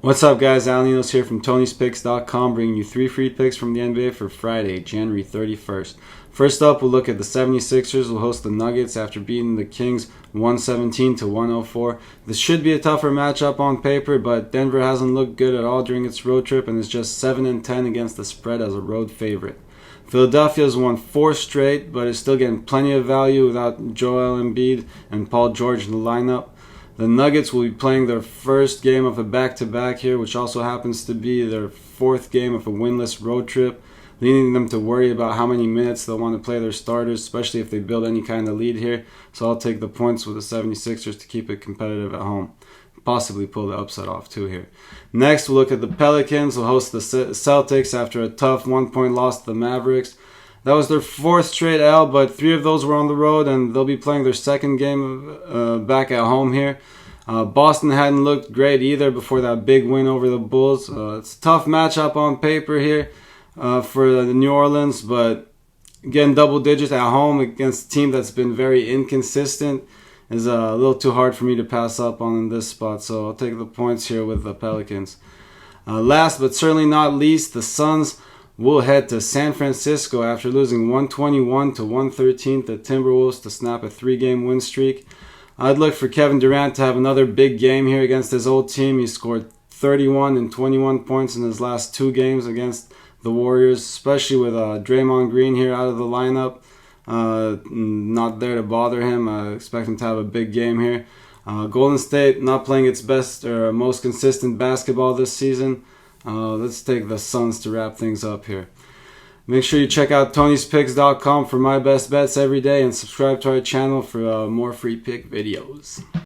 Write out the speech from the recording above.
What's up, guys? Ninos here from Tony'sPicks.com, bringing you 3 free picks from the NBA for Friday, January 31st. First up, we'll look at the 76ers will host the Nuggets after beating the Kings 117 to 104. This should be a tougher matchup on paper, but Denver hasn't looked good at all during its road trip and is just 7-10 against the spread as a road favorite. Philadelphia's won 4 straight, but is still getting plenty of value without Joel Embiid and Paul George in the lineup. The Nuggets will be playing their first game of a back-to-back here, which also happens to be their 4th game of a winless road trip, leading them to worry about how many minutes they'll want to play their starters, especially if they build any kind of lead here. So I'll take the points with the 76ers to keep it competitive at home. Possibly pull the upset off too here. Next, we'll look at the Pelicans. They'll host the Celtics after a tough 1-point loss to the Mavericks. That was their 4th straight L, but 3 of those were on the road, and they'll be playing their 2nd game back at home here. Boston hadn't looked great either before that big win over the Bulls. It's a tough matchup on paper here for the New Orleans, but getting double digits at home against a team that's been very inconsistent is a little too hard for me to pass up on in this spot, so I'll take the points here with the Pelicans. Last but certainly not least, the Suns will head to San Francisco after losing 121 to 113 to Timberwolves to snap a 3-game win streak. I'd look for Kevin Durant to have another big game here against his old team. He scored 31 and 21 points in his last 2 games against the Warriors, especially with Draymond Green here out of the lineup. Not there to bother him. I expect him to have a big game here. Golden State not playing its best or most consistent basketball this season. Let's take the Suns to wrap things up here. Make sure you check out Tony'sPicks.com for my best bets every day and subscribe to our channel for more free pick videos.